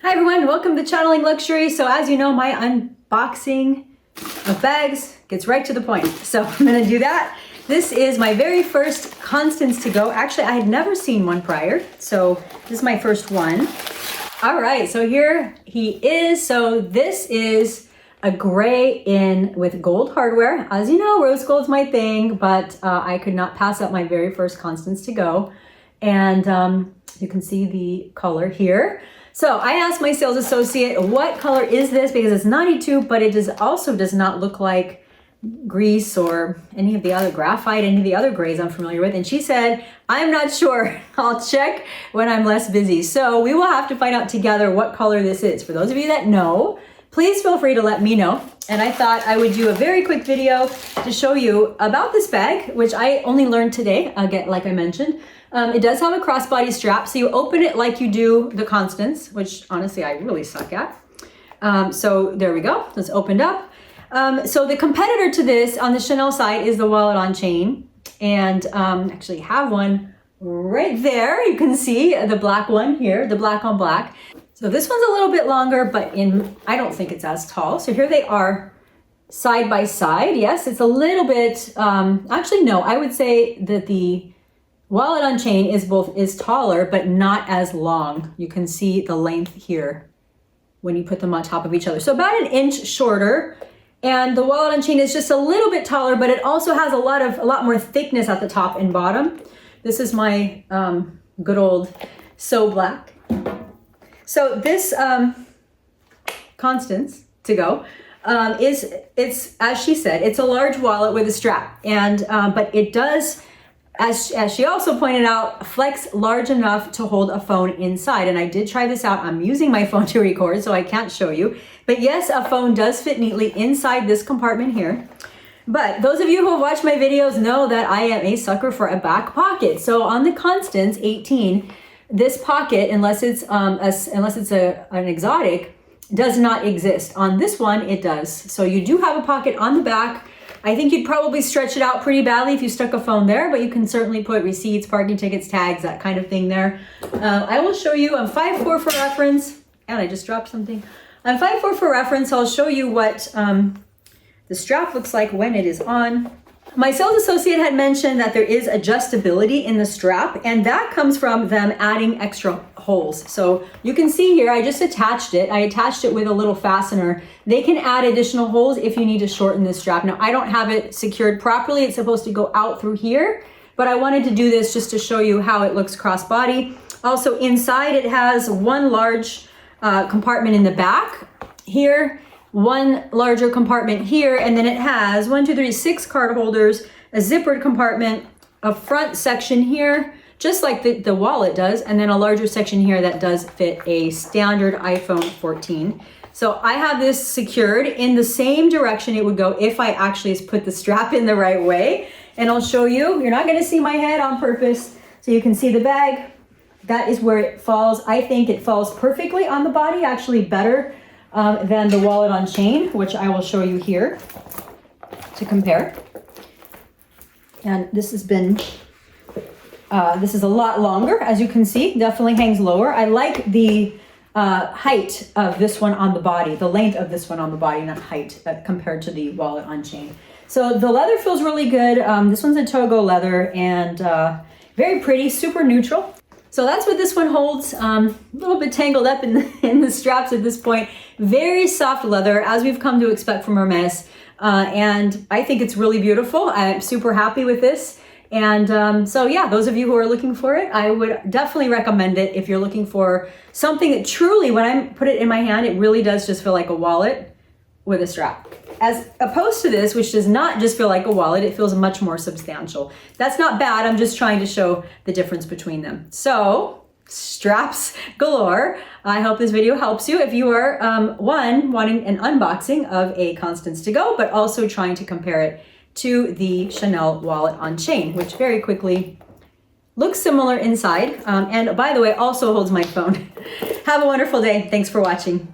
Hi everyone, welcome to Channeling Luxury. So as you know, my unboxing of bags gets right to the point. So I'm gonna do that. This is my very first Constance to go. Actually, I had never seen one prior, so this is my first one. All right, so here he is. So this is a gray with gold hardware. As you know, rose gold's my thing, but I could not pass up my very first Constance to go. And you can see the color here. So I asked my sales associate, what color is this? Because it's 92, but it also does not look like Gris or any of the other graphite, any of the other grays I'm familiar with. And she said, I'm not sure. I'll check when I'm less busy. So we will have to find out together what color this is. For those of you that know, please feel free to let me know. And I thought I would do a very quick video to show you about this bag, which I only learned today, again, like I mentioned. It does have a crossbody strap, so you open it like you do the Constance, which honestly I really suck at. So there we go, it's opened up. So the competitor to this on the Chanel side is the wallet on chain, and actually have one right there. You can see the black one here, the black on black. So this one's a little bit longer, but I don't think it's as tall. So here they are side by side. Yes, it's a little bit, actually no, I would say that the wallet on chain is taller, but not as long. You can see the length here when you put them on top of each other. So about an inch shorter. And the wallet on chain is just a little bit taller, but it also has a lot more thickness at the top and bottom. This is my good old So Black. So this Constance to go it's as she said, it's a large wallet with a strap, and but it does, as she also pointed out, flex large enough to hold a phone inside. And I did try this out. I'm using my phone to record, so I can't show you. But yes, a phone does fit neatly inside this compartment here. But those of you who have watched my videos know that I am a sucker for a back pocket. So on the Constance 18, this pocket, unless it's an exotic, does not exist. On this one, it does. So you do have a pocket on the back. I think you'd probably stretch it out pretty badly if you stuck a phone there, but you can certainly put receipts, parking tickets, tags, that kind of thing there. I will show you, I'm 5'4" for reference, and I just dropped something. I'm 5'4" for reference. I'll show you what the strap looks like when it is on. My sales associate had mentioned that there is adjustability in the strap, and that comes from them adding extra holes. So you can see here, I just attached it. I attached it with a little fastener. They can add additional holes if you need to shorten this strap. Now, I don't have it secured properly. It's supposed to go out through here, but I wanted to do this just to show you how it looks crossbody. Also inside, it has one large compartment in the back here, one larger compartment here, and then it has 6 card holders, a zippered compartment, a front section here, just like the wallet does, and then a larger section here that does fit a standard iPhone 14. So I have this secured in the same direction it would go if I actually put the strap in the right way. And I'll show you, you're not gonna see my head on purpose, so you can see the bag. That is where it falls. I think it falls perfectly on the body, actually better than the wallet on chain, which I will show you here to compare. And this has been, this is a lot longer, as you can see, definitely hangs lower. I like the height of this one on the body, the length of this one on the body, not height, compared to the wallet on chain. So the leather feels really good. This one's a Togo leather, and very pretty, super neutral. So that's what this one holds. A little bit tangled up in the straps at this point. Very soft leather, as we've come to expect from Hermes. And I think it's really beautiful. I'm super happy with this. And so yeah, those of you who are looking for it, I would definitely recommend it if you're looking for something that truly, when I put it in my hand, it really does just feel like a wallet with a strap. As opposed to this, which does not just feel like a wallet, it feels much more substantial. That's not bad, I'm just trying to show the difference between them. So, straps galore. I hope this video helps you if you are, wanting an unboxing of a Constance to go, but also trying to compare it to the Chanel wallet on chain, which very quickly looks similar inside. And by the way, also holds my phone. Have a wonderful day. Thanks for watching.